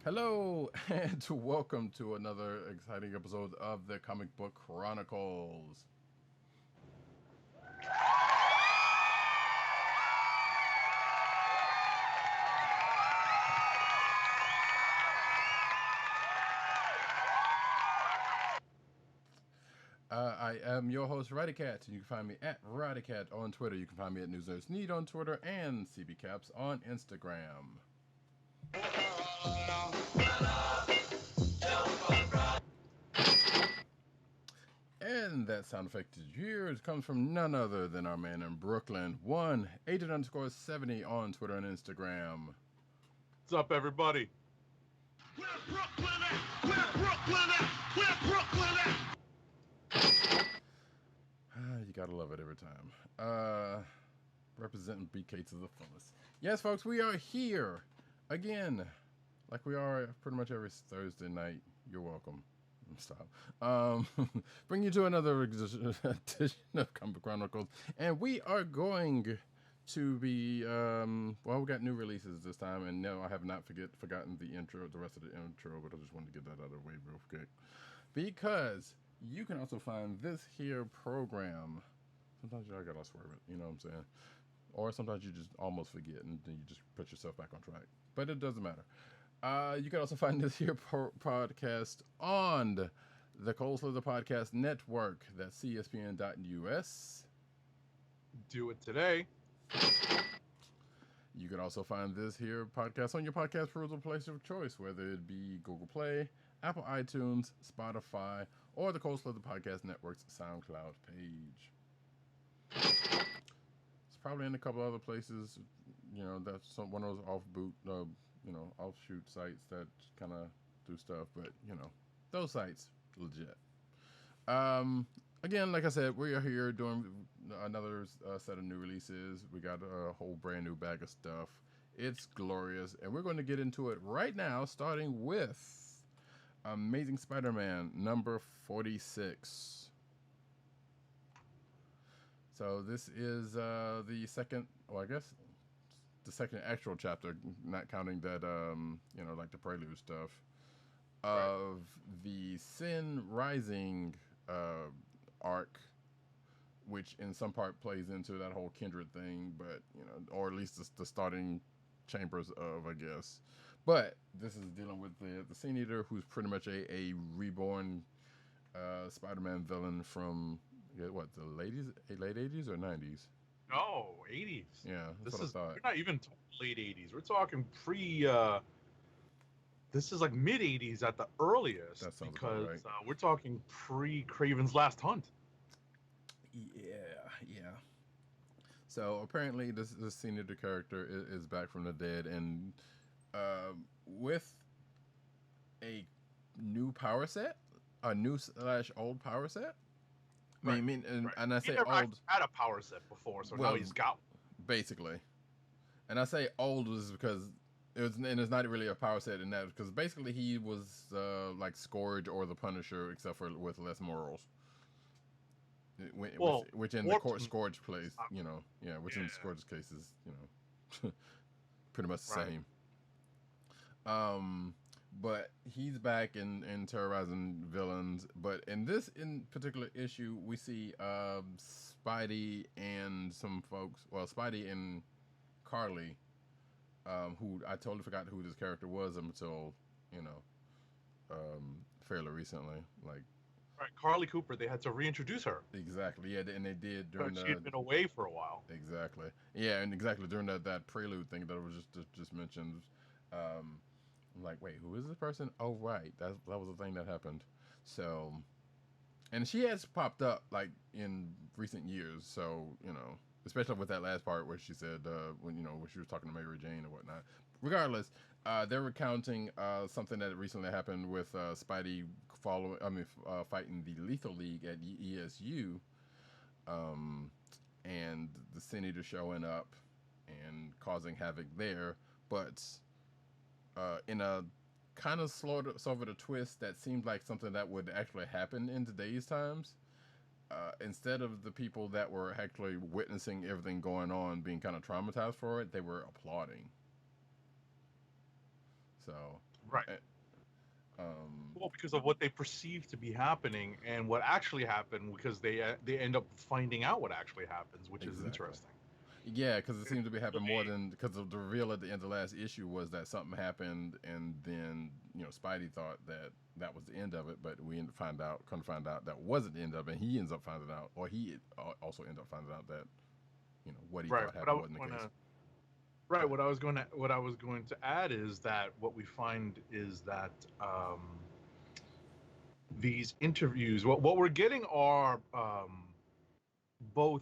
Hello, and welcome to another exciting episode of the Comic Book Chronicles. I am your host, Roddykat, and you can find me at Roddykat on Twitter. You can find me at NewsNerdsNeed on Twitter and CBCaps on Instagram. And that sound effect is yours comes from none other than our man in Brooklyn, one agent underscore 70 on Twitter and Instagram. What's up, everybody? Where Brooklyn at? Where Brooklyn at? Where Brooklyn at? You gotta love it every time. Representing BK to the fullest. Yes, folks, we are here again, like we are pretty much every Thursday night. You're welcome. Stop. Bring you to another edition of Comic Chronicles, and we are going to be well, we got new releases this time, and no, I have not forgotten the intro, the rest of the intro, but I just wanted to get that out of the way real quick, because you can also find this here program. Sometimes you gotta swerve it, you know what I'm saying? Or sometimes you just almost forget and then you just put yourself back on track. But it doesn't matter. You can also find this here podcast on the Cold Slither Podcast Network. That's CSPN.us. Do it today. You can also find this here podcast on your podcast perusal place of choice, whether it be Google Play, Apple iTunes, Spotify, or the Cold Slither Podcast Network's SoundCloud page. It's probably in a couple other places. You know, that's one of those offshoot sites that kind of do stuff, but you know, those sites legit. Again, like I said, we are here doing another set of new releases. We got a whole brand new bag of stuff. It's glorious, and we're going to get into it right now, starting with Amazing Spider-Man number 46. So this is the second, well, I guess the second actual chapter, not counting that, like the prelude stuff, of the Sin Rising arc, which in some part plays into that whole kindred thing, but, you know, or at least the starting chambers of, I guess. But this is dealing with the Sin Eater, who's pretty much a reborn Spider-Man villain from, what, the late 80s or 90s? No, 80s. Yeah, that's what I thought. We're not even late 80s. We're talking this is like mid 80s at the earliest. That sounds because about right. We're talking pre Craven's Last Hunt. Yeah. So apparently, this Sin Eater character is back from the dead, and with a new power set, a new / old power set. Right. I mean, and I say he never old. had a power set before, so now he's got one. Basically, and I say old is because it's not really a power set in that, because basically he was like Scourge or the Punisher, except for with less morals. Which in the Scourge place, you know, which in Scourge's case is, you know, pretty much the same. But he's back in terrorizing villains. But in this particular issue, we see Spidey and some folks. Well, Spidey and Carly, who I totally forgot who this character was until, you know, fairly recently. Like, right, Carly Cooper. They had to reintroduce her. Exactly. Yeah, and they did during she had been away for a while. Exactly. Yeah, and exactly during that prelude thing that was just mentioned. I'm like, wait, who is this person? Oh, right, that was the thing that happened. So, and she has popped up like in recent years. So, you know, especially with that last part where she said when she was talking to Mary Jane and whatnot. Regardless, they're recounting something that recently happened with Spidey fighting the Lethal League at ESU, and the Sin Eater showing up and causing havoc there, but in a kind of sort of a twist that seemed like something that would actually happen in today's times. Instead of the people that were actually witnessing everything going on being kind of traumatized for it, they were applauding. So Right. Well, because of what they perceive to be happening and what actually happened, because they end up finding out what actually happens, which is interesting. Yeah, because it seems to be happening more than because of the reveal at the end of the last issue was that something happened, and then Spidey thought that that was the end of it, but we couldn't find out that wasn't the end of it. And he ends up finding out, or he also ends up finding out that what he thought happened wasn't the case. Right. What I was going to add is that what we find is that these interviews, what we're getting are both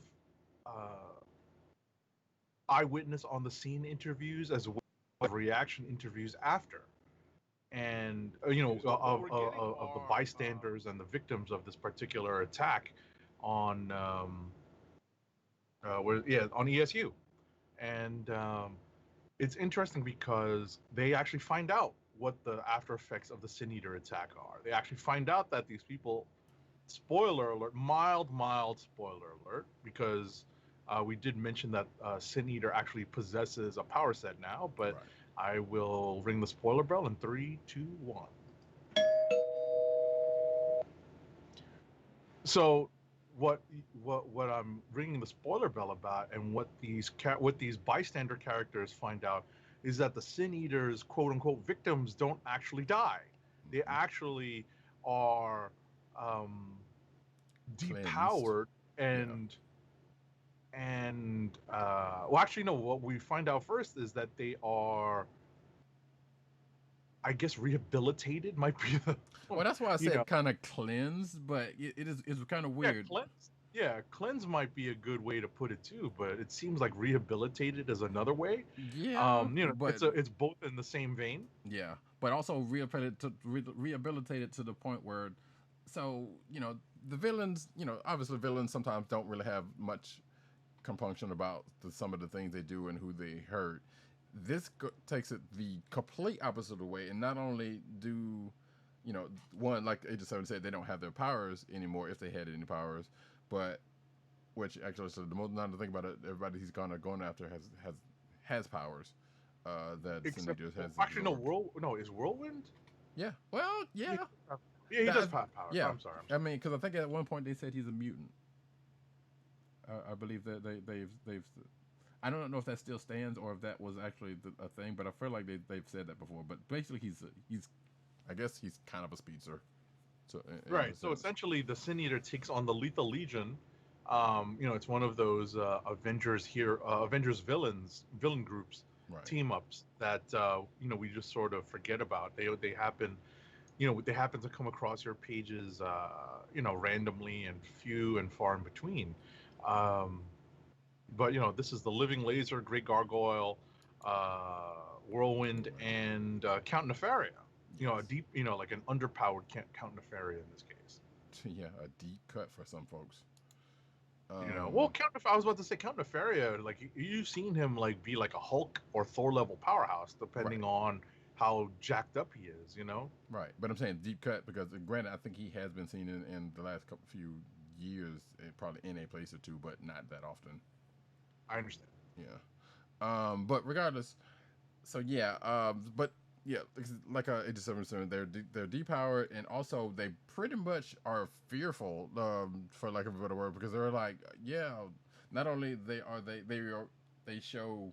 eyewitness on the scene interviews as well as reaction interviews after, and of the bystanders and the victims of this particular attack on on ESU, and it's interesting because they actually find out what the after effects of the Sin Eater attack are. They actually find out that these people, spoiler alert, mild spoiler alert, because we did mention that Sin Eater actually possesses a power set now, but right. I will ring the spoiler bell in 3, 2, 1. So what I'm ringing the spoiler bell about, and what these bystander characters find out, is that the Sin Eater's quote unquote victims don't actually die. They actually are depowered well, actually no, what we find out first is that they are, I guess, rehabilitated might be the well, that's why I said kind of cleansed, but it's kind of weird. Cleanse might be a good way to put it too, but it seems like rehabilitated is another way. But it's both in the same vein. Yeah, but also rehabilitated to the point where, so the villains, obviously villains sometimes don't really have much compunction about some of the things they do and who they hurt. This takes it the complete opposite way, and not only do one, like Agent 7 said, they don't have their powers anymore if they had any powers, but which actually, so the most, now to think about it, everybody he's going after has powers that Sin Eater has. Actually, is Whirlwind? Yeah. Well, yeah. Yeah, he does have powers. Yeah. I'm sorry. I mean, because I think at one point they said he's a mutant. I believe that they've. I don't know if that still stands or if that was actually a thing, but I feel like they've said that before. But basically, he's I guess he's kind of a speedster. So right. So essentially, the Sin Eater takes on the Lethal Legion. It's one of those Avengers villain groups, right. Team ups that we just sort of forget about. They happen, they happen to come across your pages, randomly and few and far in between. But this is the Living Laser, Great Gargoyle, Whirlwind, and Count Nefaria. A deep, like an underpowered Count Nefaria in this case. Yeah, a deep cut for some folks. Well, I was about to say Count Nefaria. Like you've seen him like be like a Hulk or Thor level powerhouse, depending on how jacked up he is. Right, but I'm saying deep cut because, granted, I think he has been seen in the last few years, probably in a place or two, but not that often. I understand. Yeah, but regardless, so yeah, but. Yeah, like Agent 7, they're depowered, and also they pretty much are fearful, for lack of a better word, because they're like, not only they show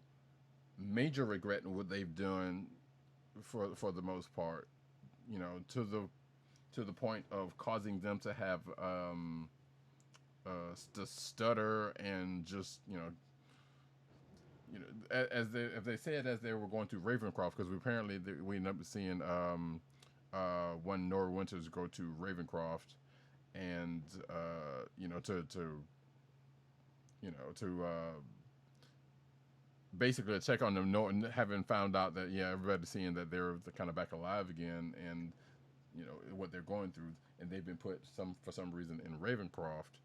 major regret in what they've done for the most part, to the point of causing them to have to stutter and just as they said as they were going through Ravencroft, because we ended up seeing one Nora Winters go to Ravencroft, and to basically check on them, having found out that everybody's seeing that they're kind of back alive again, and what they're going through, and they've been put for some reason in Ravencroft.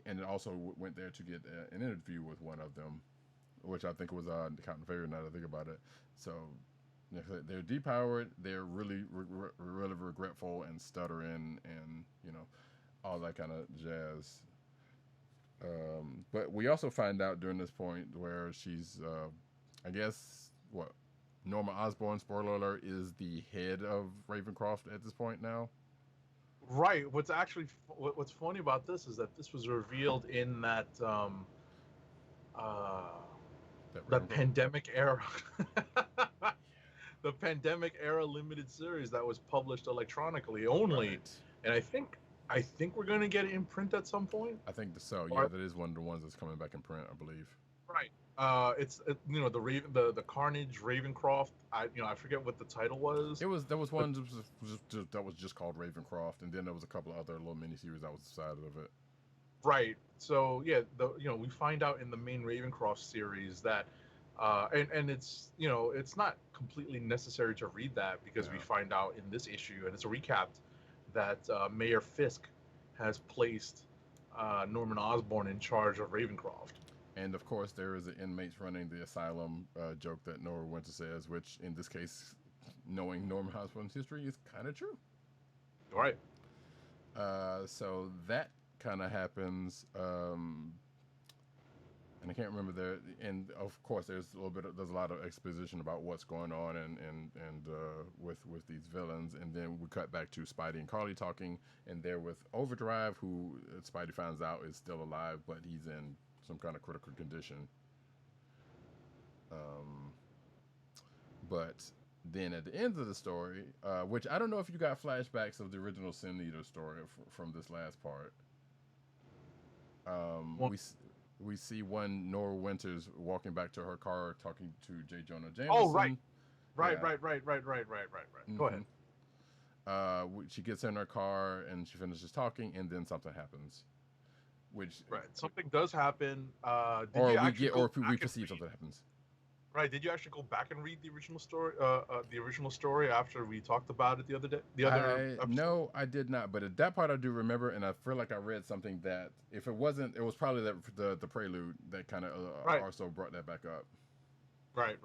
And also went there to get an interview with one of them, which I think was Count Nefaria, now that I think about it. So they're depowered, they're really really regretful and stuttering, and all that kind of jazz. But we also find out during this point where she's, I guess, Norman Osborn, spoiler alert, is the head of Ravencroft at this point now. Right. What's actually what's funny about this is that this was revealed in that uh, the Ravencroft. pandemic era, the pandemic era limited series that was published electronically only, Right. and I think we're gonna get it in print at some point. I think so. Yeah, Or- that is one of the ones that's coming back in print, I believe. Right. The Raven, the Carnage Ravencroft. I forget what the title was. There was one that was just called Ravencroft, and then there was a couple of other little miniseries that was the side of it. Right. So yeah, we find out in the main Ravencroft series that, and it's it's not completely necessary to read that because we Yeah. find out in this issue, and it's a recap that Mayor Fisk has placed Norman Osborn in charge of Ravencroft. And of course, there is the inmates running the asylum joke that Nora Winter says, which in this case, knowing Norman Osborn's history, is kind of true. Right. So that kind of happens, and I can't remember there. And of course, there's a lot of exposition about what's going on and with these villains. And then we cut back to Spidey and Carly talking, and they're with Overdrive, who Spidey finds out is still alive, but he's in some kind of critical condition. But then at the end of the story, which I don't know if you got flashbacks of the original Sin Eater story from this last part. Well- We see one Nora Winters walking back to her car talking to J. Jonah Jameson. Oh, right. Right. Yeah. Right. Go ahead. She gets in her car and she finishes talking, and then something happens. Which Right. Something does happen. Did or you we actually get go or back we and perceive read- something happens. Right. Did you actually go back and read the original story? The original story after we talked about it the other day. Episode? No, I did not. But at that part, I do remember, and I feel like I read something that if it wasn't, it was probably the prelude that kind of Right. also brought that back up. Right.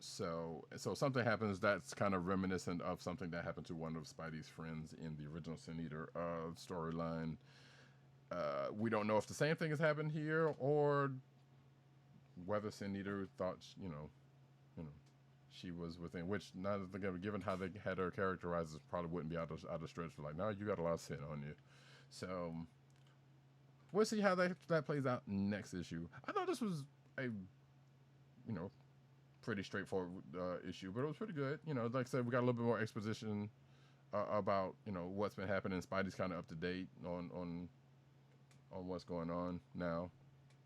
So something happens that's kind of reminiscent of something that happened to one of Spidey's friends in the original Sin Eater storyline. We don't know if the same thing has happened here or whether Sin Eater thought she was within. Which now that given how they had her characterized, probably wouldn't be out of stretch. Like, no, you got a lot of sin on you. So we'll see how that plays out next issue. I thought this was a pretty straightforward issue, but it was pretty good. Like I said, we got a little bit more exposition about what's been happening. Spidey's kind of up to date on what's going on now,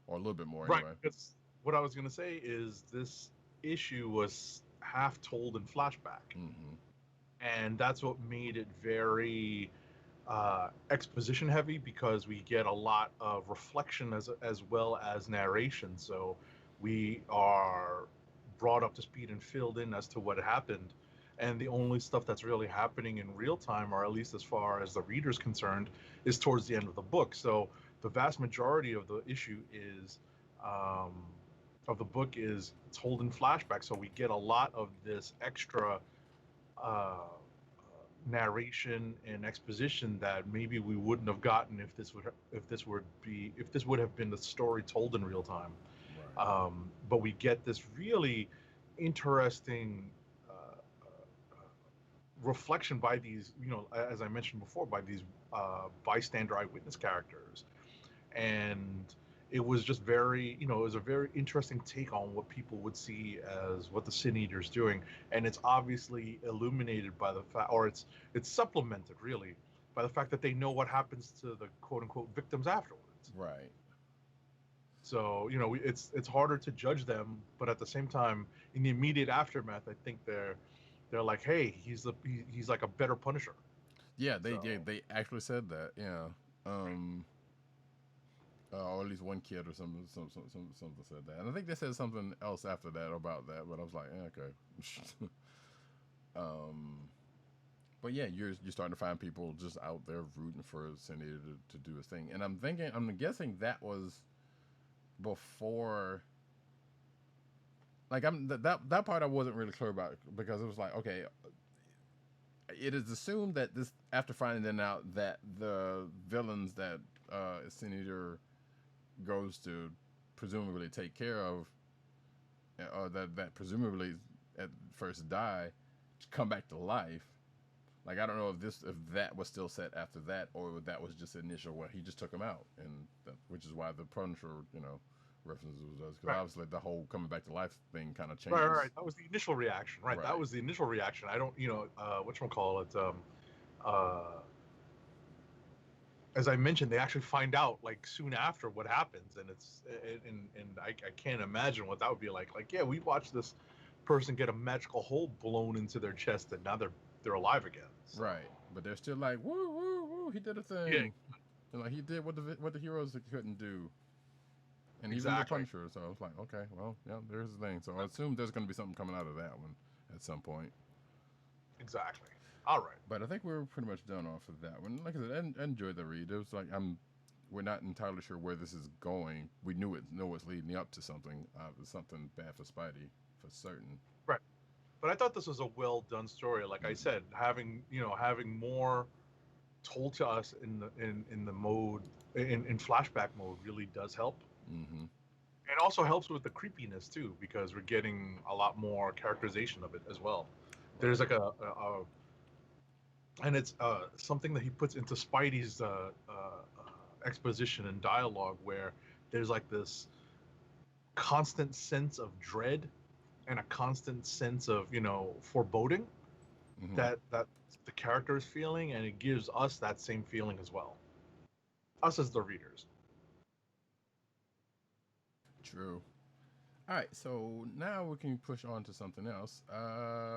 or a little bit more Right. anyway. Because what I was gonna say is this issue was half told in flashback, Mm-hmm. and that's what made it very exposition heavy because we get a lot of reflection as well as narration. So we are brought up to speed and filled in as to what happened, and the only stuff that's really happening in real time, or at least as far as the reader's concerned, is towards the end of the book. So the vast majority of the issue is of the book is told in flashback, so we get a lot of this extra narration and exposition that maybe we wouldn't have gotten if this would have been the story told in real time. Right. But we get this really interesting reflection by these, as I mentioned before, by these bystander eyewitness characters, and it was just very, it was a very interesting take on what people would see as what the Sin Eater's doing, and it's obviously illuminated by the fact, or it's supplemented really by the fact that they know what happens to the quote unquote victims afterwards. Right. So it's harder to judge them, but at the same time, in the immediate aftermath, I think they're like, hey, he's like a better Punisher. Yeah, they So- they actually said that. Yeah. Or at least one kid or something said that, and I think they said something else after that about that. But I was like, okay. But yeah, you're starting to find people just out there rooting for Sin Eater to do his thing, and I'm guessing that was before. Like that part I wasn't really clear about because it was like, okay, it is assumed that this after finding out that the villains that Sin Eater goes to presumably take care of or that presumably at first die, come back to life. Like I don't know if that was still set after that, or that was just initial where he just took him out, and which is why the Punisher, references was because Right. obviously the whole coming back to life thing kind of Right, changes. right. That was the initial reaction. Right. That Right. was the initial reaction. I don't, whatchamacallit, uh, as I mentioned, they actually find out like soon after what happens, and I can't imagine what that would be like. Like, yeah, we watched this person get a magical hole blown into their chest, and now they're alive again. So, Right, but they're still like, woo, woo, woo, he did a yeah, thing. And like he did what the heroes couldn't do, and even the exactly, Punisher. So I was like, okay, well, yeah, there's the thing. So I assume there's going to be something coming out of that one at some point. exactly. All right. But I think we're pretty much done off of that one. Like I said, I enjoyed the read. It was like we're not entirely sure where this is going. We know it's leading up to something. Something bad for Spidey for certain. Right. But I thought this was a well done story. Like I said, having more told to us in the mode in flashback mode really does help. Mm-hmm. It also helps with the creepiness too, because we're getting a lot more characterization of it as well. There's like and it's something that he puts into Spidey's exposition and dialogue, where there's like this constant sense of dread and a constant sense of foreboding Mm-hmm. that the character is feeling, and it gives us that same feeling as well, us as the readers. True. All right, so now we can push on to something else.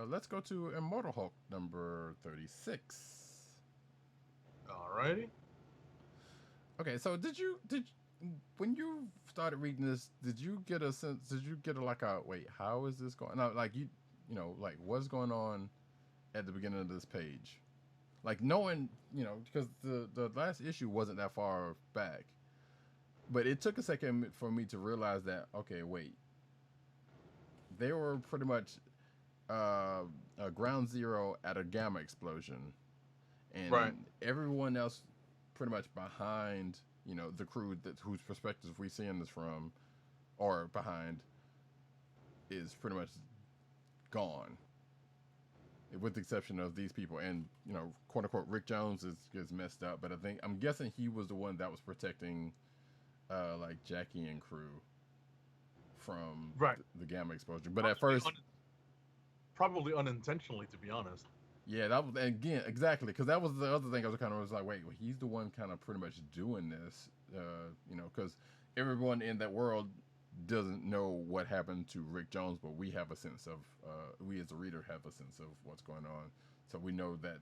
Let's go to Immortal Hulk number 36. Alrighty. Okay, so did when you started reading this, did you get a sense? Did you get wait? How is this going? No, like like what's going on at the beginning of this page? Like knowing, because the last issue wasn't that far back, but it took a second for me to realize that okay, wait, they were pretty much a ground zero at a gamma explosion, and Right. everyone else pretty much behind the crew whose perspective we seeing this from or behind is pretty much gone, with the exception of these people. And quote unquote Rick Jones is messed up, but I'm guessing he was the one that was protecting like Jackie and crew from Right. the gamma explosion. But at first, probably unintentionally, to be honest. yeah, that was again exactly because that was the other thing. I was like, wait, well, he's the one kind of pretty much doing this, because everyone in that world doesn't know what happened to Rick Jones, but we have a sense of, we as a reader have a sense of what's going on, so we know that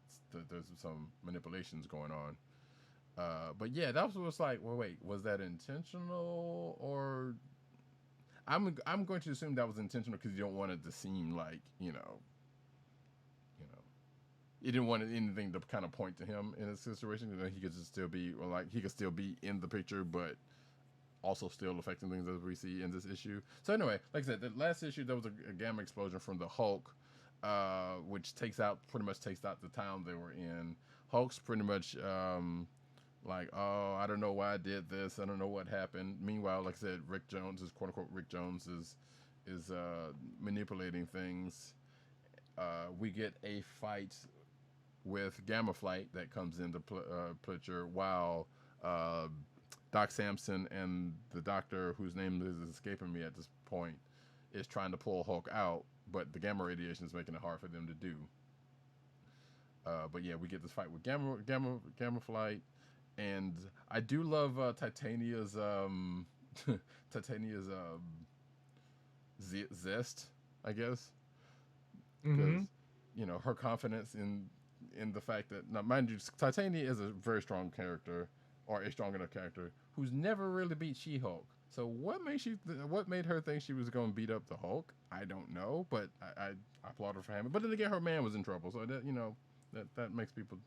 there's some manipulations going on. But yeah, that was like, well, wait, was that intentional or? I'm going to assume that was intentional because you don't want it to seem like you didn't want anything to kind of point to him in a situation. He could just still be, or like he could still be in the picture, but also still affecting things as we see in this issue. So anyway, like I said, the last issue there was a gamma explosion from the Hulk, which pretty much takes out the town they were in. Hulk's pretty much like, oh, I don't know why I did this. I don't know what happened. Meanwhile, like I said, Rick Jones is quote unquote Rick Jones is manipulating things. We get a fight with Gamma Flight that comes into picture while Doc Samson and the doctor, whose name is escaping me at this point, is trying to pull Hulk out, but the gamma radiation is making it hard for them to do. But yeah, we get this fight with Gamma Flight, and I do love Titania's Titania's zest, I guess, because her confidence in the fact that, now mind you, Titania is a very strong character, or a strong enough character, who's never really beat She-Hulk. So what made her think she was going to beat up the Hulk? I don't know, but I applaud her for having. But then again, her man was in trouble, so that makes people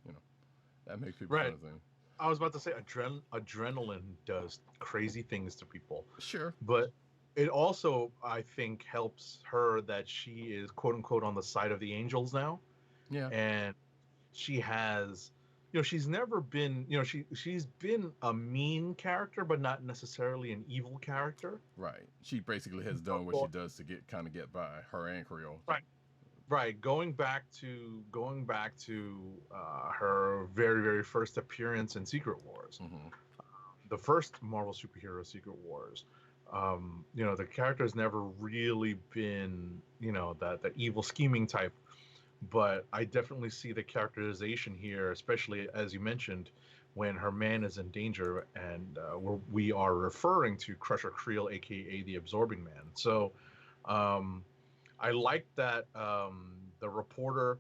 that makes people Right. kind of thing. I was about to say adrenaline does crazy things to people, Sure. but it also, I think, helps her that she is quote unquote on the side of the angels now, Yeah. and she has she's never been, she's been a mean character, but not necessarily an evil character. Right. She basically has done what she does to get by, her and Creole. Right. Right. Her very, very first appearance in Secret Wars, Mm-hmm. the first Marvel superhero Secret Wars. The character has never really been, that evil scheming type. But I definitely see the characterization here, especially as you mentioned, when her man is in danger, and we are referring to Crusher Creel, aka the Absorbing Man. So I like that the reporter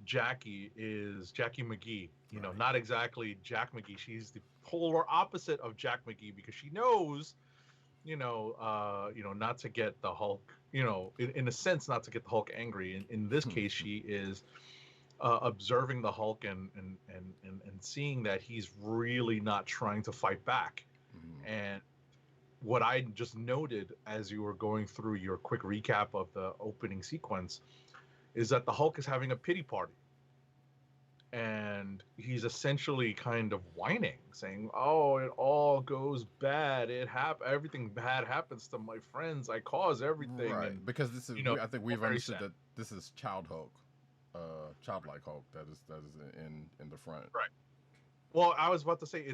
Jackie is Jackie McGee. Right. Not exactly Jack McGee. She's the polar opposite of Jack McGee because she knows, not to get the Hulk, in a sense, not to get the Hulk angry. In this case, she is observing the Hulk and seeing that he's really not trying to fight back. Mm-hmm. And what I just noted as you were going through your quick recap of the opening sequence is that the Hulk is having a pity party. And he's essentially kind of whining, saying, "Oh, it all goes bad. Everything bad happens to my friends. I cause everything." Right. And because this is, I think we've very understood sad. that this is Child Hulk, childlike Hulk that is in the front. Right. Well, I was about to say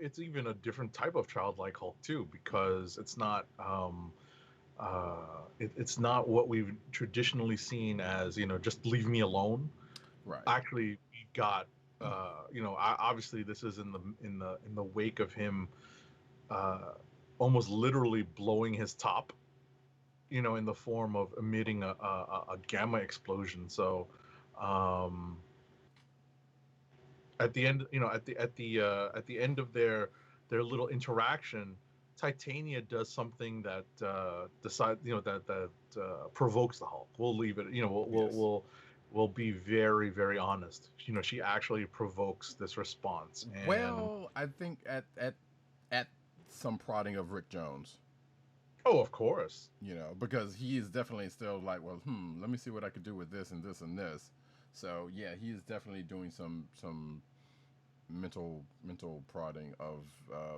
it's even a different type of childlike Hulk too, because it's not it's not what we've traditionally seen as, just leave me alone. Right. Actually, we got obviously this is in the wake of him almost literally blowing his top, in the form of emitting a gamma explosion. So at the end, at the end of their little interaction, Titania does something that provokes the Hulk. We'll leave it. We'll be very, very honest. She actually provokes this response. And, well, I think at some prodding of Rick Jones. Oh, of course. Because he is definitely still like, well, let me see what I could do with this and this and this. So yeah, he is definitely doing some mental prodding of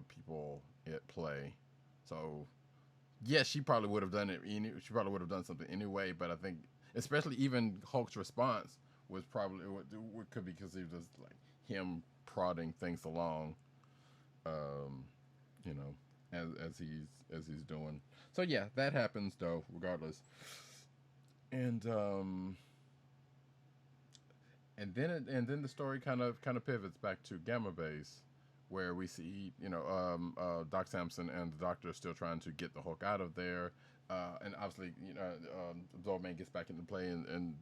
people at play. So yes, she probably would have done it. She probably would have done something anyway. But I think, especially even Hulk's response was probably it could be because it was like him prodding things along, as he's doing. So yeah, that happens though, regardless. And then the story kind of pivots back to Gamma Base, where we see Doc Samson and the Doctor still trying to get the Hulk out of there, and obviously the old man gets back into play and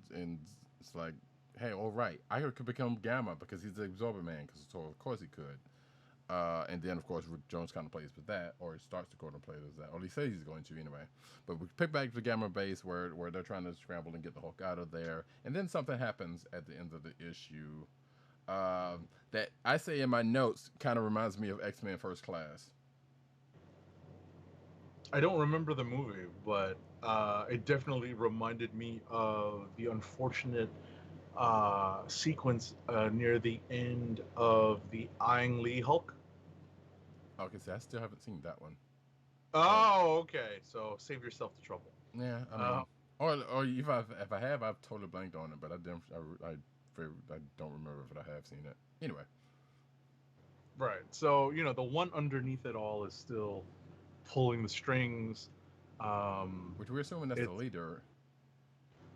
it's like, hey, all right, I could become Gamma because he's the Absorber Man, so of course he could. And then, of course, Rick Jones kind of plays with that, or starts to go and play with that, or he says he's going to anyway. But we pick back to Gamma Base where they're trying to scramble and get the Hulk out of there, and then something happens at the end of the issue that I say in my notes kind of reminds me of X-Men First Class. I don't remember the movie, but it definitely reminded me of the unfortunate sequence near the end of the Ang Lee Hulk. Okay, see, I still haven't seen that one. Oh, okay. So save yourself the trouble. Yeah, I mean, or if I have, I've totally blanked on it, but I don't remember if I have seen it. Anyway. Right. So the one underneath it all is still pulling the strings. Which we're assuming that's the leader.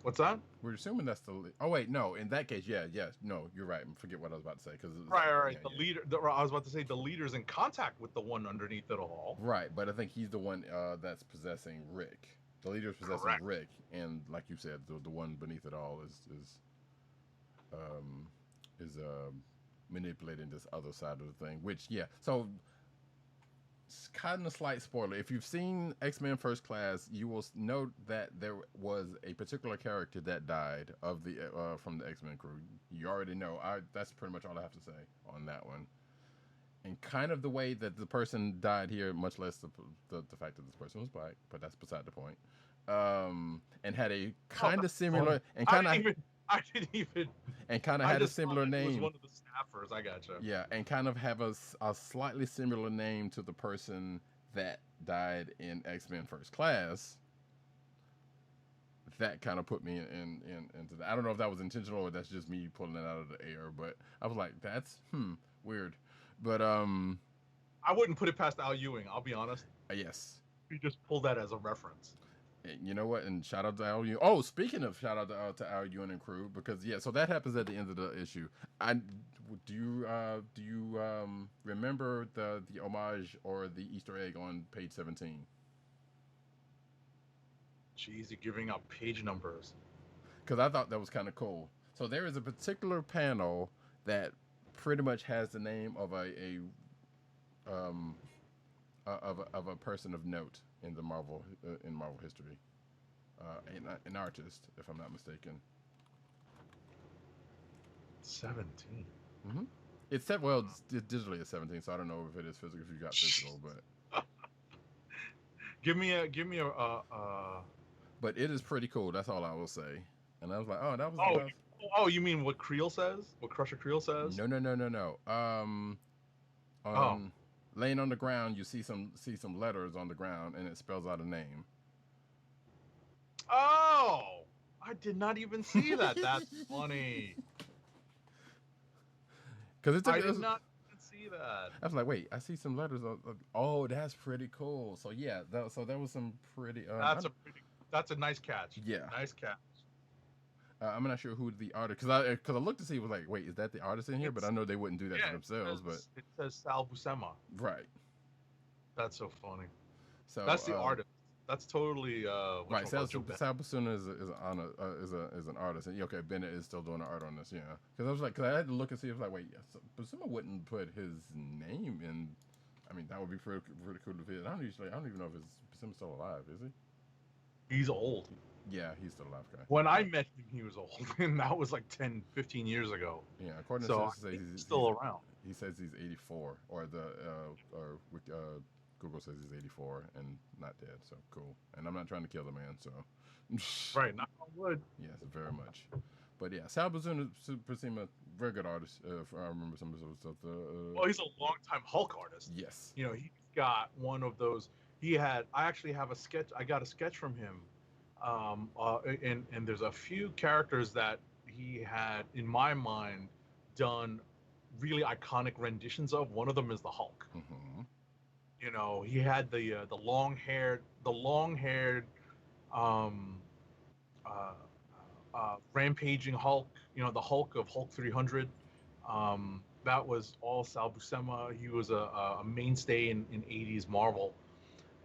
What's that? We're assuming that's the. Oh wait, no. In that case, yes, no, you're right. Forget what I was about to say because right. Yeah, leader. I was about to say the leader's in contact with the one underneath it all. Right, but I think he's the one that's possessing Rick. The leader's possessing Correct. Rick, and like you said, the one beneath it all is manipulating this other side of the thing. Which so. Kind of a slight spoiler. If you've seen X-Men First Class, you will note that there was a particular character that died of the from the X-Men crew. You already know. That's pretty much all I have to say on that one. And kind of the way that the person died here, much less the fact that this person was black, but that's beside the point. And had a kind of similar and kind of I didn't even. And kind of I had a just thought similar it was name. one of the staffers. I gotcha. Yeah, and kind of have a slightly similar name to the person that died in X-Men First Class. That kind of put me into that. I don't know if that was intentional or that's just me pulling it out of the air, but I was like, that's weird. But I wouldn't put it past Al Ewing. I'll be honest. yes. You just pulled that as a reference. You know what? And shout out to Al Ewing. Oh, speaking of shout out to Al Ewing and crew, because so that happens at the end of the issue. Do you remember the homage or the Easter egg on page 17? Jeez, you're giving out page numbers. Because I thought that was kind of cool. So there is a particular panel that pretty much has the name of a person of note in the Marvel history, an artist, if I'm not mistaken. 17. Mm-hmm. It's digitally it's 17, so I don't know if it is physical if you got physical, but give me a But it is pretty cool. That's all I will say. And I was like, oh, that was. Oh, you mean what Creel says? What Crusher Creel says? No. Laying on the ground, you see some letters on the ground, and it spells out a name. Oh, I did not even see that. That's funny. Because I did not even see that. I was like, wait, I see some letters. Oh, that's pretty cool. So yeah, so that was some pretty. That's a nice catch. Yeah, nice catch. I'm not sure who the artist, because I looked to see, was like, wait, is that the artist in here? But I know they wouldn't do that to themselves. But it says Sal Buscema. Right. That's so funny. So that's the artist. That's totally right. Sal Buscema is an artist, and okay, Bennett is still doing the art on this, yeah. Because I had to look and see. I was like, wait, Buscema wouldn't put his name in. I mean, that would be pretty cool to fit. I don't even know if Buscema's still alive. Is he? He's old. Yeah, he's still alive, guy. When I met him, he was old, and that was like 10, 15 years ago. Yeah, according to he's still around. He says he's 84, or Google says he's 84 and not dead. So cool. And I'm not trying to kill the man. So right, not on wood. Yes, very much. But yeah, Sal Buscema, very good artist. If I remember some of his stuff. Well, he's a longtime Hulk artist. Yes. You know, he's got one of those. I actually have a sketch. I got a sketch from him. And there's a few characters that he had, in my mind, done really iconic renditions of. One of them is the Hulk. Mm-hmm. You know, he had the long-haired rampaging Hulk. You know, the Hulk of Hulk 300. That was all Sal Buscema. He was a mainstay in 80s Marvel,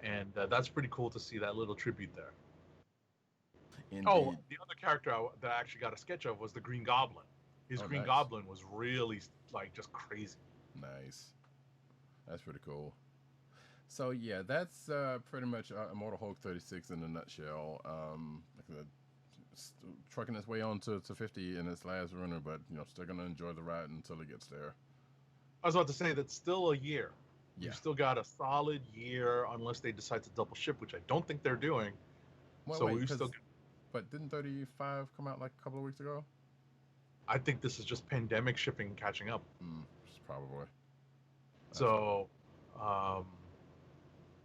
and that's pretty cool to see that little tribute there. Indeed. Oh, the other character that I actually got a sketch of was the Green Goblin. His Green Goblin was really just crazy. Nice. That's pretty cool. So yeah, that's pretty much Immortal Hulk 36 in a nutshell. Trucking its way on to 50 in its last runner, but still gonna enjoy the ride until it gets there. I was about to say that's still a year. Yeah. You've still got a solid year unless they decide to double ship, which I don't think they're doing. Well, so we've still. But didn't 35 come out like a couple of weeks ago? I think this is just pandemic shipping catching up. Probably. So,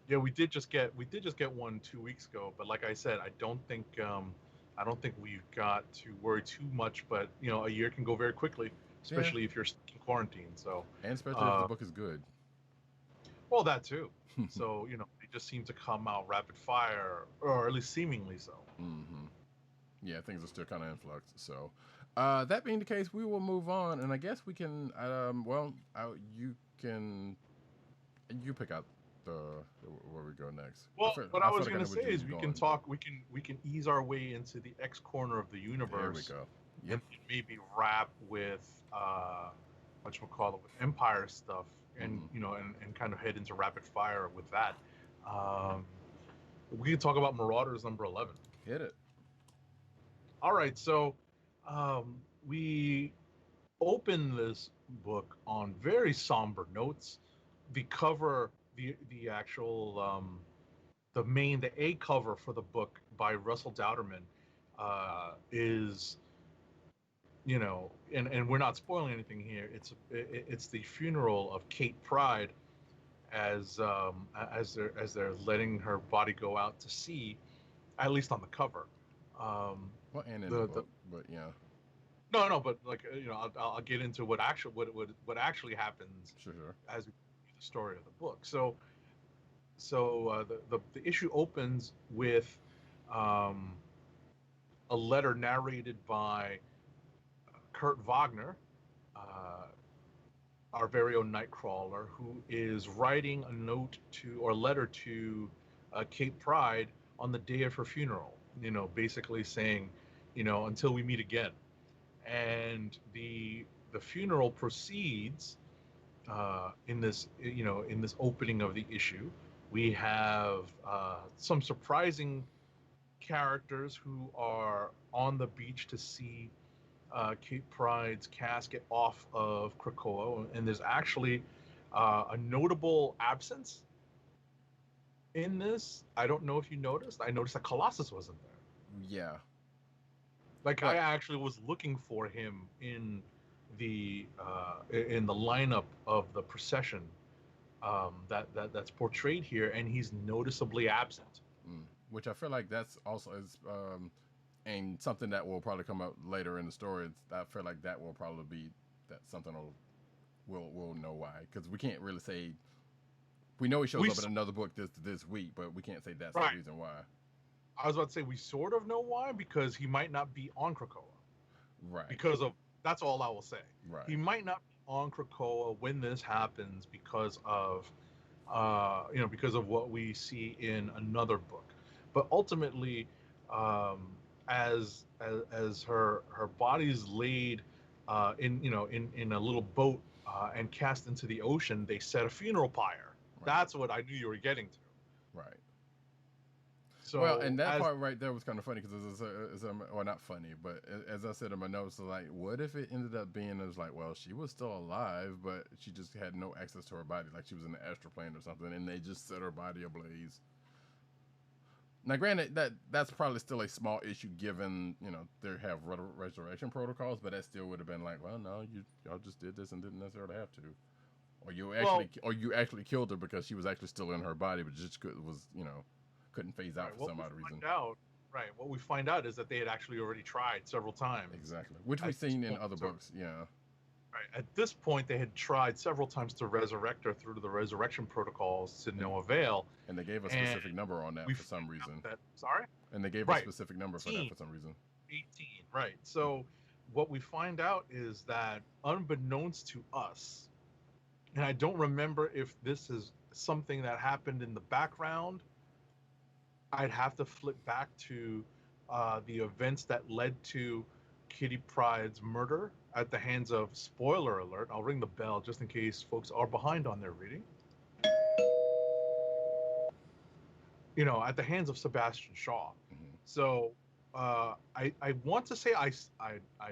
yeah, we did just get one 2 weeks ago. But like I said, I don't think we've got to worry too much. But a year can go very quickly, especially if you're stuck in quarantine. So, and especially if the book is good. Well, that too. So they just seem to come out rapid fire, or at least seemingly so. Mm-hmm. Yeah, things are still kind of in flux. So, that being the case, we will move on, and I guess we can. You pick out where we go next. Well, what I was going to say is we can talk. We can ease our way into the X corner of the universe. There we go. Yep. And maybe wrap with with Empyre stuff, and and kind of head into rapid fire with that. We can talk about Marauders number 11. Hit it. All right, so we open this book on very somber notes. The cover, the actual the A cover for the book by Russell Dowderman is you know, and we're not spoiling anything here. It's the funeral of Kate Pride as they're letting her body go out to sea, at least on the cover. Um, Well, and in the the book, but yeah, no, but like you know, I'll get into what actually happens sure. as we read the story of the book. So the issue opens with um, a letter narrated by Kurt Wagner, uh, our very own Nightcrawler, who is writing a note to or letter to Kate Pride on the day of her funeral. You know, basically saying, you know, until we meet again. And the funeral proceeds in this, you know, in this opening of the issue. We have some surprising characters who are on the beach to see Kate Pride's casket off of Krakoa, and there's actually a notable absence in this. I don't know if you noticed. I noticed that Colossus wasn't there. Yeah, Like But- I actually was looking for him in the lineup of the procession that's portrayed here, and he's noticeably absent. which I feel like that's also is and something that will probably come up later in the story. I feel like that will probably be that something we'll know why, because we can't really say. We know he shows up in another book this week, but we can't say that's Right. the reason why. I was about to say we sort of know why, because he might not be on Krakoa. Right. Because of that's all I will say. Right. He might not be on Krakoa when this happens because of because of what we see in another book. But ultimately, as her body's laid in a little boat and cast into the ocean, they set a funeral pyre. Right. That's what I knew you were getting to. Right. So Well, and that part right there was kind of funny because well, not funny, but as I said in my notes, like, what if it ended up being, it was like, well, she was still alive, but she just had no access to her body, like she was in the astral plane or something, and they just set her body ablaze. Now, granted, that's probably still a small issue given, you know, they have resurrection protocols, but that still would have been like, well, no, y'all just did this and didn't necessarily have to. Or you actually killed her because she was actually still in her body, but just couldn't phase out for some odd reason. What we find out is that they had actually already tried several times. Exactly. Which we've seen in other books, yeah. Right. At this point, they had tried several times to resurrect her through the resurrection protocols to no avail. And they gave a specific number on that for some reason. Sorry? And they gave a specific number for that for some reason. 18, right. So what we find out is that unbeknownst to us, and I don't remember if this is something that happened in the background, I'd have to flip back to the events that led to Kitty Pryde's murder at the hands of, spoiler alert, I'll ring the bell just in case folks are behind on their reading. You know, at the hands of Sebastian Shaw. Mm-hmm. So I want to say I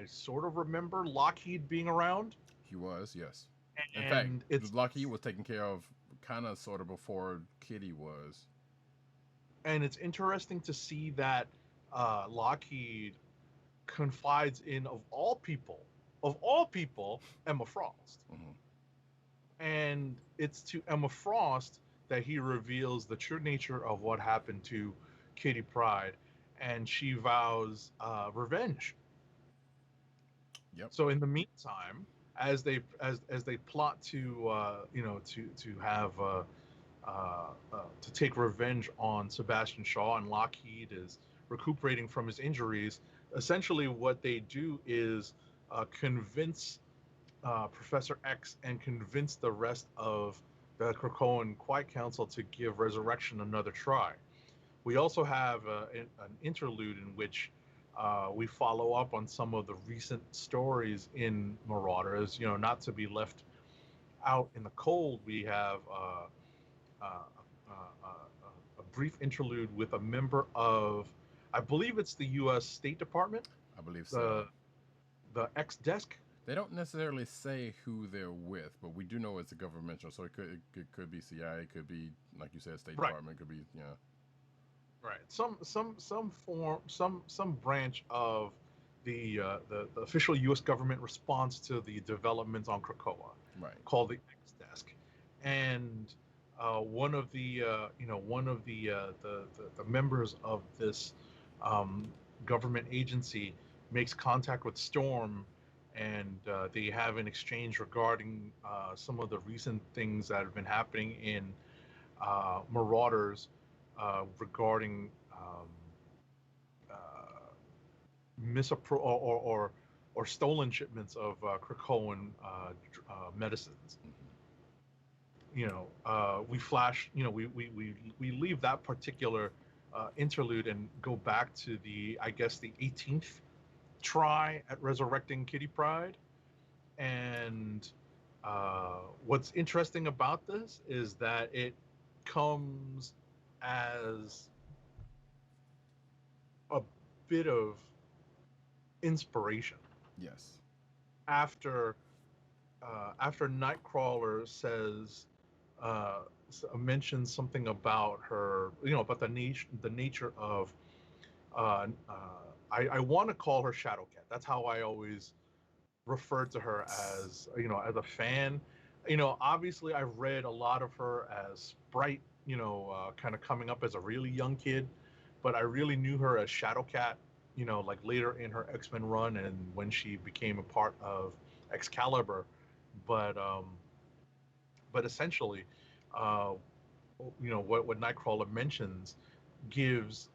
sort of remember Lockheed being around. He was, yes. In And fact, Lockheed was taken care of kind of sort of before Kitty was. And it's interesting to see that Lockheed confides in, of all people, Emma Frost. Mm-hmm. And it's to Emma Frost that he reveals the true nature of what happened to Kitty Pryde, and she vows revenge. Yep. So in the meantime, as they plot to have to take revenge on Sebastian Shaw, and Lockheed is recuperating from his injuries, essentially what they do is convince Professor X and convince the rest of the Krakoan Quiet Council to give Resurrection another try. We also have an interlude in which we follow up on some of the recent stories in Marauders. You know, not to be left out in the cold, we have a brief interlude with a member of, I believe it's the U.S. State Department. I believe so. The X desk. They don't necessarily say who they're with, but we do know it's a governmental, so it could be CIA, it could be, like you said, State Department, it could be, Right. Some branch of the official U.S. government response to the developments on Krakoa, Right. called the X Desk, and one of the members of this um, government agency makes contact with Storm, and they have an exchange regarding some of the recent things that have been happening in Marauders regarding uh, misappro or stolen shipments of Krakoan medicines. We flash, we leave that particular interlude and go back to I guess the 18th try at resurrecting Kitty Pryde. And what's interesting about this is that it comes as a bit of inspiration Yes. after Nightcrawler says mentions something about her, about the nature of I want to call her Shadowcat. That's how I always referred to her as, as a fan. Obviously I've read a lot of her as Sprite, kind of coming up as a really young kid, but I really knew her as Shadowcat, like later in her X-Men run and when she became a part of Excalibur. But essentially, uh, what Nightcrawler mentions gives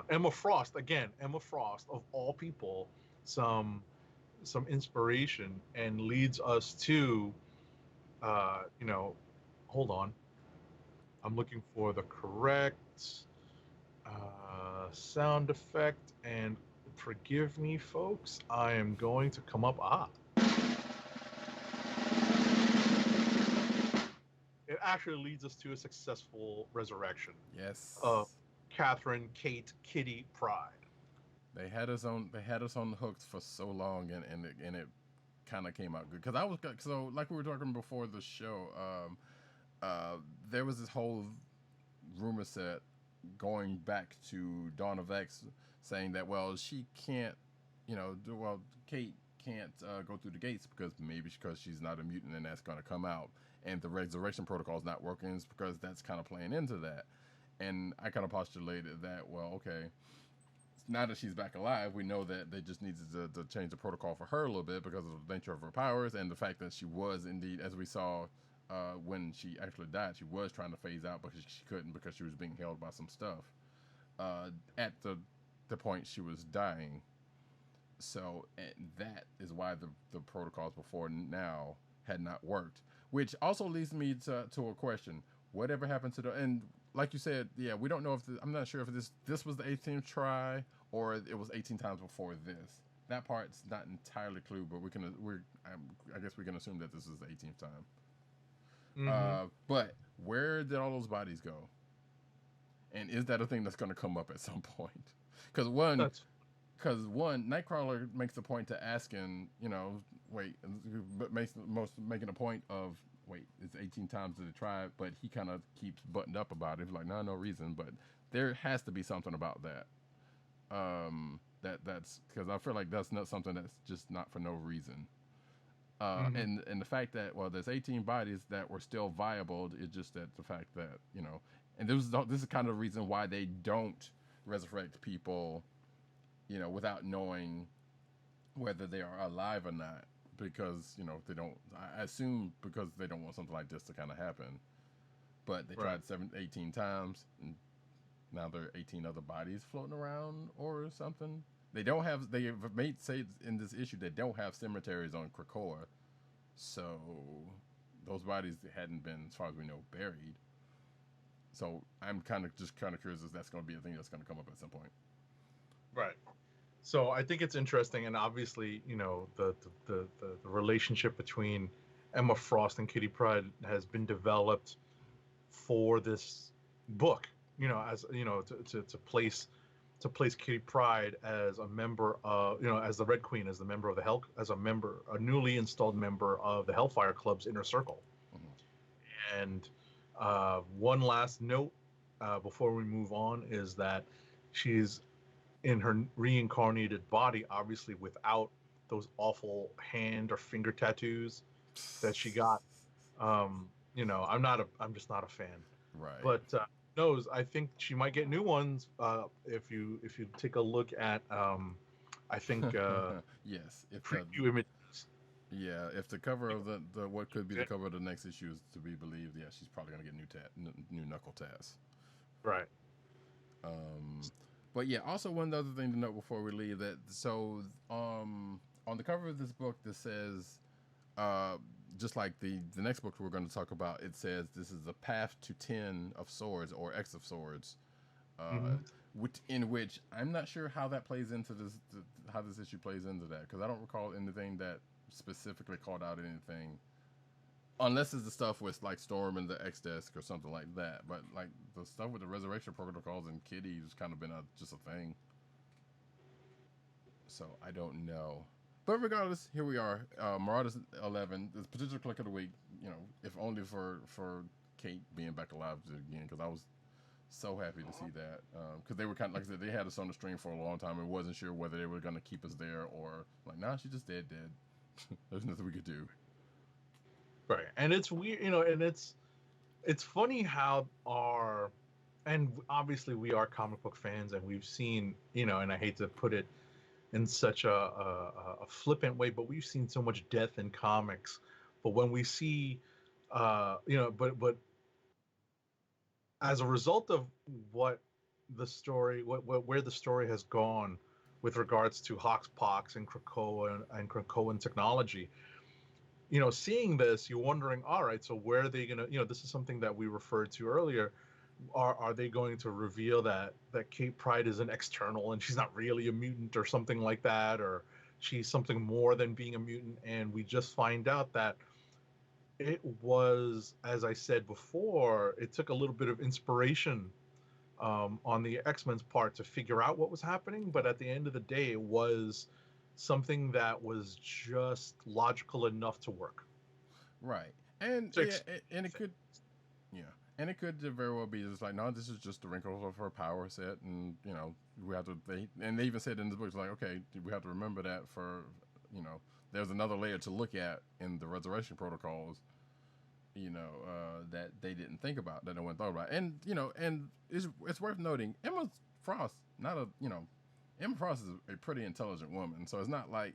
Emma Frost of all people, some inspiration and leads us to, hold on, I'm looking for the correct sound effect, and forgive me, folks, I am going to come up. It actually leads us to a successful resurrection Yes. of Catherine Kate Kitty Pryde. They had us on. They had us on the hooks for so long, and it kind of came out good. Because I was so like we were talking before the show. There was this whole rumor set going back to Dawn of X, saying that she can't, Kate can't go through the gates because she's not a mutant and that's going to come out, and the resurrection protocol is not working is because that's kind of playing into that. And I kind of postulated that, okay, now that she's back alive, we know that they just needed to change the protocol for her a little bit because of the nature of her powers and the fact that she was indeed, as we saw when she actually died, she was trying to phase out, but she couldn't because she was being held by some stuff at the point she was dying. So that is why the protocols before now had not worked, which also leads me to a question: whatever happened to and like you said, yeah, we don't know if I'm not sure if this was the 18th try or it was 18 times before this. That part's not entirely clear, but I guess we can assume that this is the 18th time. Mm-hmm. But where did all those bodies go? And is that a thing that's going to come up at some point? Because one, Nightcrawler makes the point to asking, making a point of, it's 18 times to the tribe, but he kind of keeps buttoned up about it. He's like, no reason, but there has to be something about that. That's because I feel like that's not something that's just not for no reason. And the fact that there's 18 bodies that were still viable is just that the fact that and this is kind of the reason why they don't resurrect people, without knowing whether they are alive or not, because they don't. I assume because they don't want something like this to kind of happen. But they tried 18 times, and now there are 18 other bodies floating around or something. They don't have. They have say in this issue they don't have cemeteries on Krakoa, so those bodies hadn't been, as far as we know, buried. So I'm kind of curious if that's going to be a thing that's going to come up at some point. Right. So I think it's interesting, and obviously, the relationship between Emma Frost and Kitty Pryde has been developed for this book. As to place Kitty Pryde as a member of, as the Red Queen, as the member of a newly installed member of the Hellfire Club's inner circle. Mm-hmm. And one last note before we move on is that she's in her reincarnated body, obviously without those awful hand or finger tattoos that she got. I'm just not a fan. Right. But knows, I think she might get new ones. If you take a look at, I think Yes. If the preview images. yeah, if the cover of the what could be the cover of the next issue is to be believed, yeah, she's probably gonna get new knuckle tats. Right. Um, but yeah, also one other thing to note before we leave that on the cover of this book that says uh just like the next book we're going to talk about, it says this is the path to 10 of swords or X of swords, uh, Hmm. in which I'm not sure how that plays into how this issue plays into that because I don't recall anything that specifically called out anything unless it's the stuff with like Storm and the X desk or something like that. But like the stuff with the resurrection protocols and Kitty has kind of been just a thing. So I don't know. But regardless, here we are. Marauders 11. This potential click of the week. You know, if only for Kate being back alive again, because I was so happy to see that. Because they were kind of like I said, they had us on the stream for a long time and wasn't sure whether they were going to keep us there or like, nah, she's just dead. There's nothing we could do. Right. And it's weird, and it's funny how and obviously we are comic book fans, and we've seen, and I hate to put it in such a flippant way, but we've seen so much death in comics. But when we see, but as a result of what the story, where the story has gone with regards to Hoxpox and Krakoa and Krakoan technology, seeing this, you're wondering, all right, so where are they gonna, this is something that we referred to earlier. Are they going to reveal that Kate Pride is an external and she's not really a mutant or something like that, or she's something more than being a mutant? And we just find out that it was, as I said before, it took a little bit of inspiration on the X-Men's part to figure out what was happening, but at the end of the day, it was something that was just logical enough to work. Right. And To yeah, explain and it things. could yeah, and it could very well be just like, no, this is just the wrinkles of her power set, and we have to. They even said in the book, it's like, okay, we have to remember that for, there's another layer to look at in the resurrection protocols, that they didn't think about, that no one thought about, and and it's worth noting, Emma Frost, not a, Emma Frost is a pretty intelligent woman, so it's not like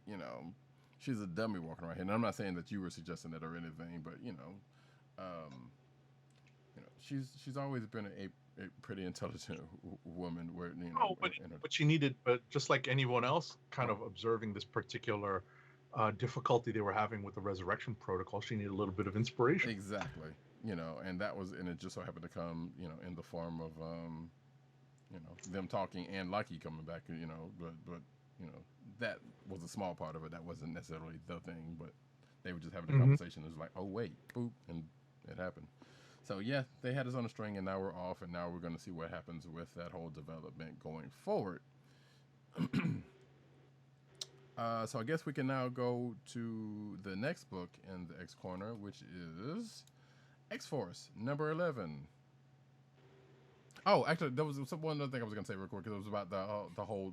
she's a dummy walking around here. And I'm not saying that you were suggesting that or anything, but um, she's always been a pretty intelligent woman. Where Oh, but in her but she needed, but just like anyone else, kind of observing this particular difficulty they were having with the resurrection protocol, she needed a little bit of inspiration. exactly, and that was, and it just so happened to come, in the form of them talking and Lucky coming back, but that was a small part of it. That wasn't necessarily the thing, but they were just having a Hmm. conversation. It was like, oh wait, boop, and it happened. So yeah, they had us on a string, and now we're off, and now we're going to see what happens with that whole development going forward. So I guess we can now go to the next book in the X Corner, which is X Force number 11. Oh, actually, there was one other thing I was going to say real quick because it was about the whole,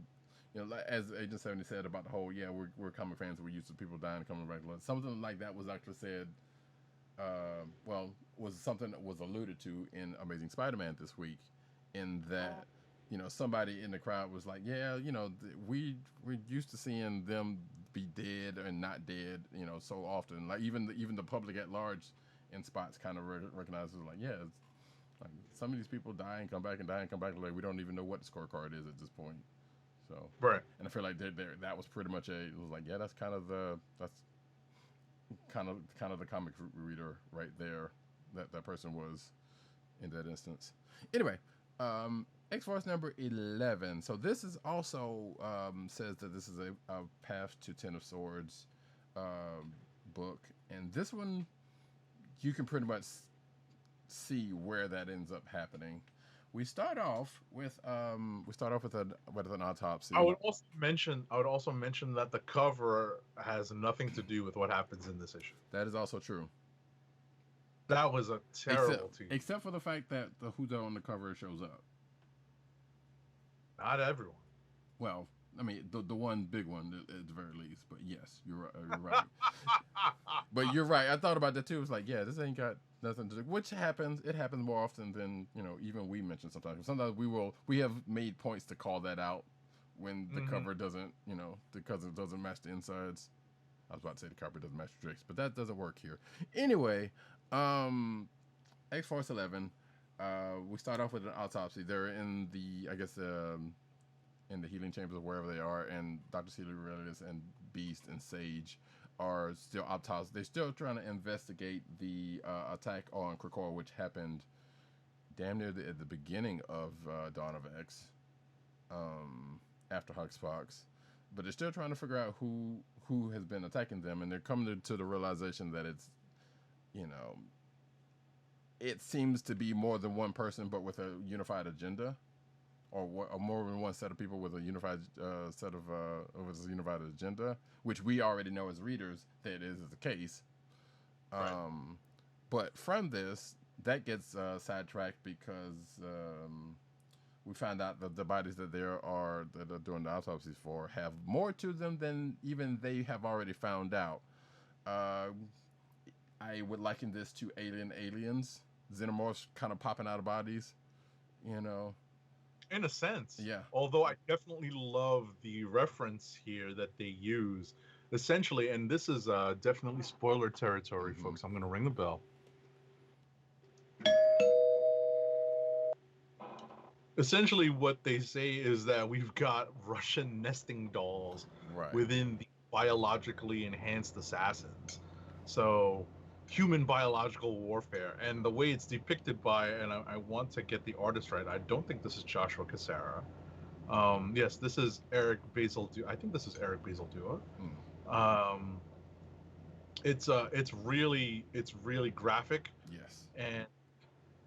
like, as Agent 70 said about the whole, yeah, we're comic fans, we're used to people dying and coming back. Something like that was actually said, was something that was alluded to in Amazing Spider-Man this week, in that, somebody in the crowd was like, yeah, we're used to seeing them be dead and not dead, so often. Like even the public at large in spots kind of recognizes, like, yeah, it's, like, some of these people die and come back and die and come back. Like, we don't even know what the scorecard is at this point. So, Right. and I feel like that was pretty much it was like, yeah, that's kind of the comic reader right there. That person was in that instance. Anyway, X Force number 11. So this is also says that this is a Path to Ten of Swords book, and this one you can pretty much see where that ends up happening. We start off with an autopsy. I would also mention that the cover has nothing to do with what happens in this issue. That is also true. That was a terrible tease. Except for the fact that the who's on the cover shows up. Not everyone. Well, I mean, the one big one at the very least. But yes, you're right. You're right. But you're right. I thought about that too. It's like, yeah, this ain't got nothing to do. Which happens. It happens more often than even we mention sometimes. Sometimes we have made points to call that out when the cover doesn't because it doesn't match the insides. I was about to say the cover doesn't match the drinks, but that doesn't work here. Anyway, X-Force 11. We start off with an autopsy. They're in the, I guess, in the healing chambers or wherever they are, and Dr. Celia Aurelius and Beast and Sage are still autopsy. They're still trying to investigate the attack on Krakoa, which happened damn near at the beginning of Dawn of X, after Huxpox. But they're still trying to figure out who has been attacking them, and they're coming to the realization that it's, it seems to be more than one person, but with a unified agenda, or more than one set of people with a unified set of with a unified agenda, which we already know as readers that is the case. Right. But from this, that gets sidetracked because we found out that the bodies that are doing the autopsies for have more to them than even they have already found out. I would liken this to aliens, xenomorphs kind of popping out of bodies, In a sense. Yeah. Although I definitely love the reference here that they use. Essentially, and this is definitely spoiler territory, folks. I'm going to ring the bell. Essentially, what they say is that we've got Russian nesting dolls Right. within the biologically enhanced assassins. So, human biological warfare. And the way it's depicted by, and I want to get the artist right, I don't think this is Joshua Cassara. Yes, this is Eric Basil. I think this is Eric Basil Dua. It's really graphic, Yes. and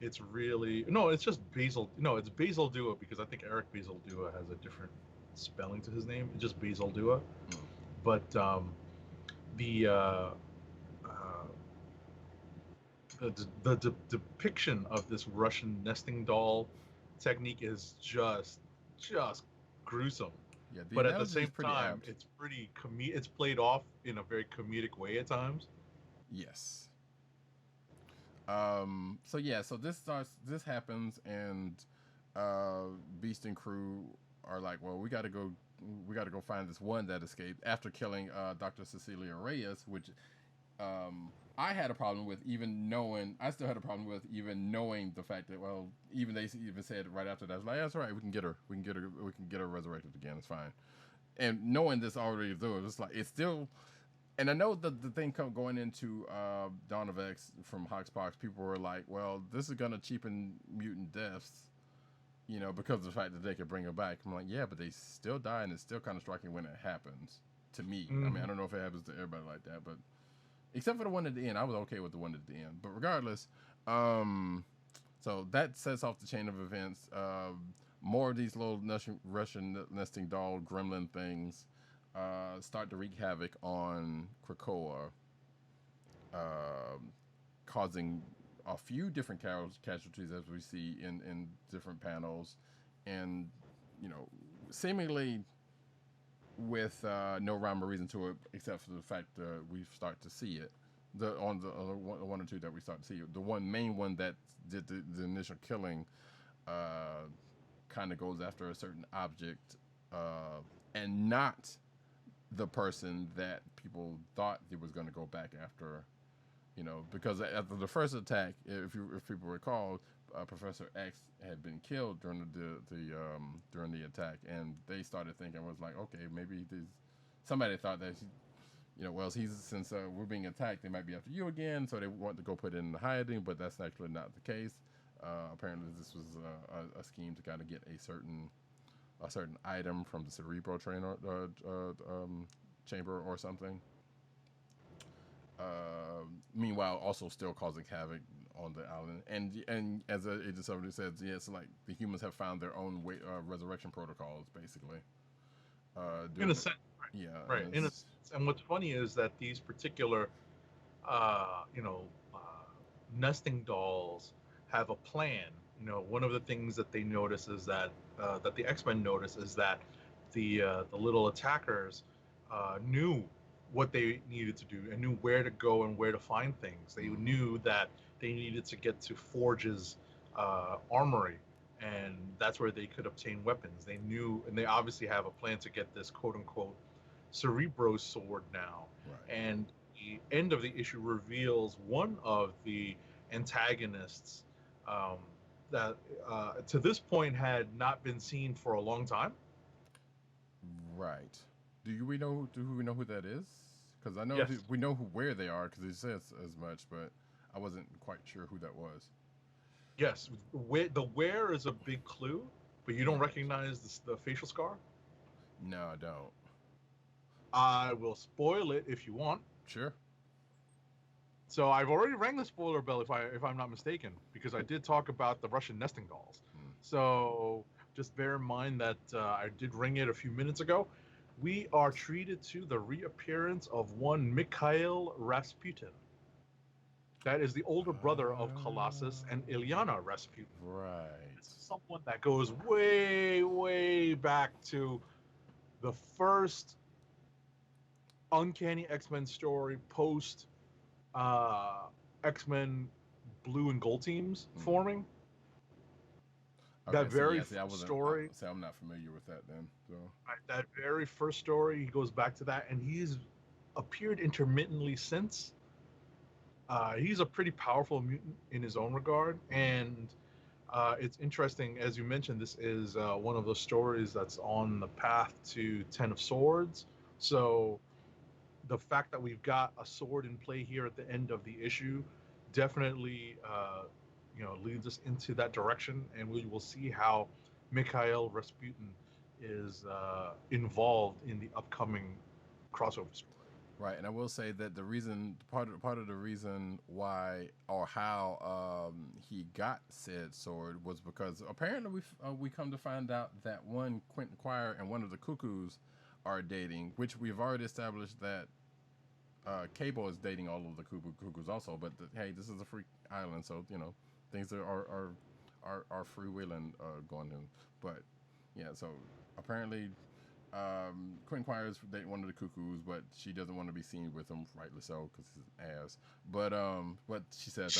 it's really it's just Basil. No, it's Basil Dua because I think Eric Basil Dua has a different spelling to his name. It's just Basil Dua, but the depiction of this Russian nesting doll technique is just gruesome. Yeah. The But at the analogy same is pretty time, apt. it's pretty it's played off in a very comedic way at times. Yes. So yeah. So this happens, and Beast and crew are like, well, we got to go find this one that escaped after killing Dr. Cecilia Reyes, which I had a problem with even knowing. I still had a problem with even knowing the fact that, well, even they even said right after that, I was like, that's all right, we can get her resurrected again, it's fine. And knowing this already through, it's like it's still. And I know the thing going into Dawn of X from Hoxpox, people were like, well, this is gonna cheapen mutant deaths, because of the fact that they could bring her back. I'm like, yeah, but they still die, and it's still kind of striking when it happens to me. I mean, I don't know if it happens to everybody like that, but except for the one at the end, I was okay with the one at the end. But regardless, so that sets off the chain of events. More of these little Russian nesting doll gremlin things start to wreak havoc on Krakoa, causing a few different casualties as we see in different panels, and seemingly with no rhyme or reason to it, except for the fact that we start to see it. The one or two that we start to see it. The one main one that did the initial killing kind of goes after a certain object, and not the person that people thought he was going to go back after. Because after the first attack, if people recall, Professor X had been killed during during the attack, and they started thinking, was like, okay, maybe somebody thought that well, since we're being attacked, they might be after you again, so they want to go put it in hiding, but that's actually not the case. Apparently, this was a scheme to kind of get a certain item from the Cerebro trainer chamber or something. Meanwhile, also still causing havoc on the island, and as Agent 70 says, yes, like the humans have found their own resurrection protocols, basically. In a sense, yeah, right. In a sense. And what's funny is that these particular, nesting dolls have a plan. One of the things that they notice is that that the X-Men notice is that the little attackers knew what they needed to do and knew where to go and where to find things. They knew that they needed to get to Forge's armory, and that's where they could obtain weapons. They knew, and they obviously have a plan to get this quote unquote Cerebro sword now. Right. And the end of the issue reveals one of the antagonists um, that to this point had not been seen for a long time. Right. Do we know who that is? Because I know Yes. we know where they are because he says as much, but I wasn't quite sure who that was. Yes, the where is a big clue, but you don't recognize the facial scar. No, I don't. I will spoil it if you want. Sure. So I've already rang the spoiler bell if I'm not mistaken, because I did talk about the Russian nesting dolls. So just bear in mind that I did ring it a few minutes ago. We are treated to the reappearance of one Mikhail Rasputin. That is the older brother of Colossus and Ilyana Rasputin. Right. This is someone that goes way, way back to the first Uncanny X-Men story post X-Men Blue and Gold teams forming. Okay, That very I wasn't, story. I'm not familiar with that then. So That very first story, he goes back to that, and he's appeared intermittently since. He's a pretty powerful mutant in his own regard, and it's interesting, as you mentioned, this is one of those stories that's on the path to Ten of Swords. So the fact that we've got a sword in play here at the end of the issue definitely leads us into that direction, and we will see how Mikhail Rasputin is involved in the upcoming crossover story. right, and I will say that the reason, part of the reason why or how he got said sword was because apparently we come to find out that one Quentin Quire and one of the Cuckoos are dating, which we've already established that Cable is dating all of the Cuckoos also. But hey, this is a free island, so things are freewheeling going in. But yeah, so apparently Quentin Quire is dating one of the Cuckoos, but she doesn't want to be seen with him, rightly so, because his ass. But she says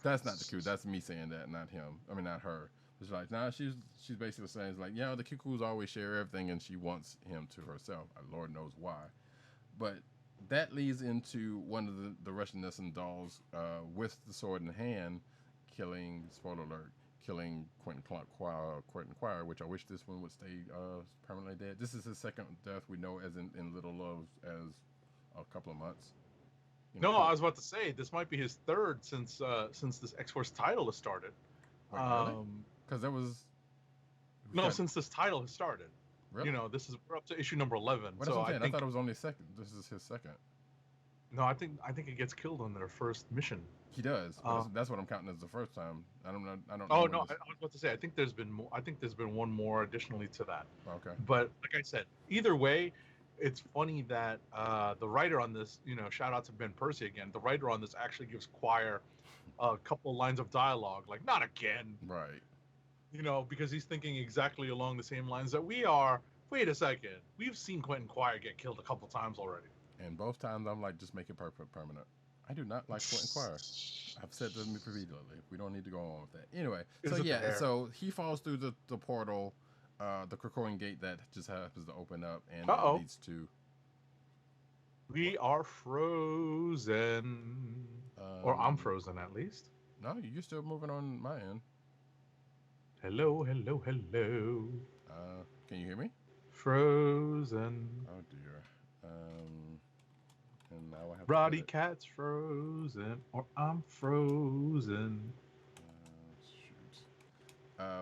that's not the Cuckoo. That's me saying that, not him. I mean, not her. It's like, nah, she's basically saying, it's like, yeah, the Cuckoos always share everything, and she wants him to herself. Lord knows why. But that leads into one of the Russian nesting dolls with the sword in hand, killing, spoiler alert, killing Quentin Quire, which I wish this one would stay permanently dead. This is his second death, we know, as in Little Loves, as a couple of months. I was about to say, this might be his third since this X-Force title has started. Wait, really? Because there was... since this title has started. Really? We're up to issue number 11. What so I thought it was only second. This is his second. No, I think he gets killed on their first mission. He does. That's what I'm counting as the first time. I don't know. Oh no, I was about to say, I think there's been more. I think there's been one more additionally to that. Okay. But like I said, either way, it's funny that the writer on this, shout out to Ben Percy again. The writer on this actually gives Quire a couple of lines of dialogue, like, not again. Right. Because he's thinking exactly along the same lines that we are. Wait a second, we've seen Quentin Quire get killed a couple times already. And both times I'm like, just make it permanent. I do not like Quentin Quire. I've said this repeatedly. We don't need to go on with that. Anyway, so he falls through the portal, the Krakoan gate that just happens to open up, and it leads to... We are frozen. Or I'm frozen, at least. No, you're still moving on my end. Hello, hello, hello. Can you hear me? Frozen. Oh dear. And now I have Roddykat's frozen, or I'm frozen. Shoot.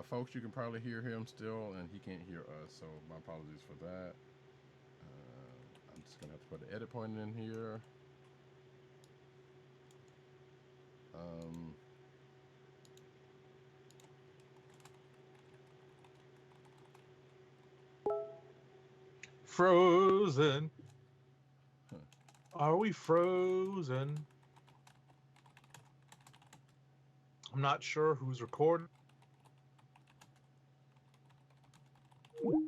Folks, you can probably hear him still, and he can't hear us, so my apologies for that. I'm just gonna have to put an edit point in here. Frozen. Are we frozen? I'm not sure who's recording. Oh,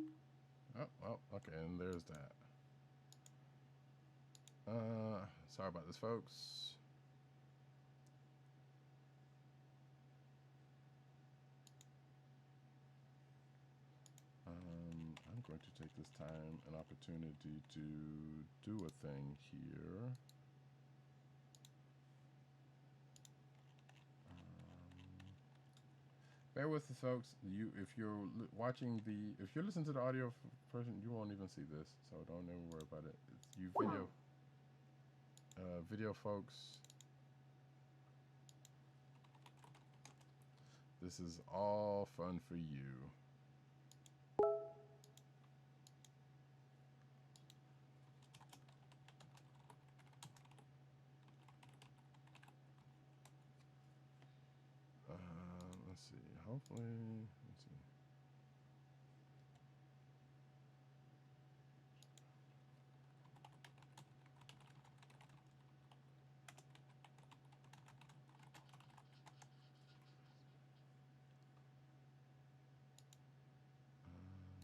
well, Okay, and there's that. Sorry about this, folks. I'm going to take this time and opportunity to do a thing here. Bear with us, folks. If you're watching if you're listening to the audio version, you won't even see this, so don't even worry about it. It's you video folks. This is all fun for you. Let's see. Hopefully, let's see.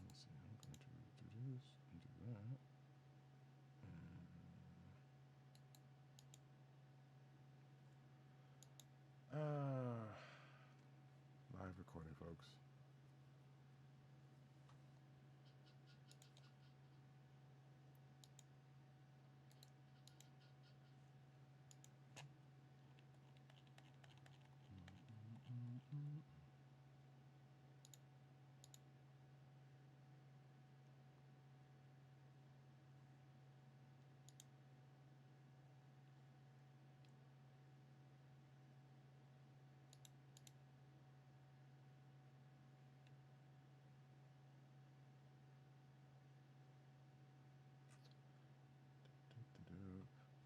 Let's see. I'm going to do this and do that. Live recording, folks.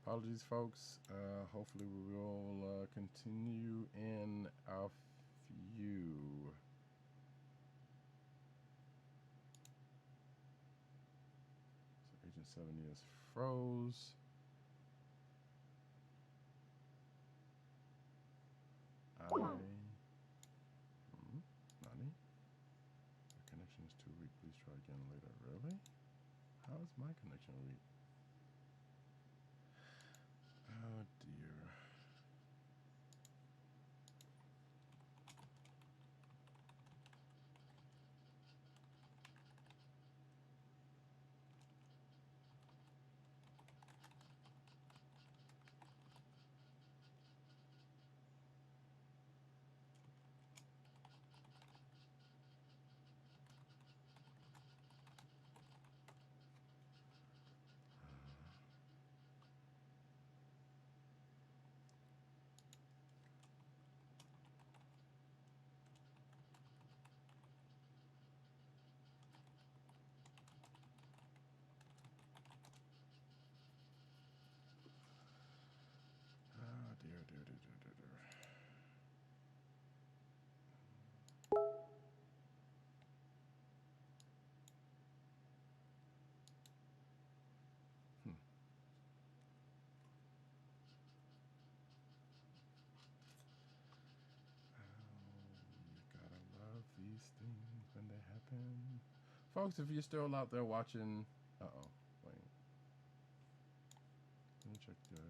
Apologies, folks. Hopefully, we will continue in a few. So Agent 70 is froze. Nani? Your connection is too weak. Please try again later. Really? How is my connection weak? Oh dear. These things when they happen. Folks, if you're still out there watching, wait. Let me check the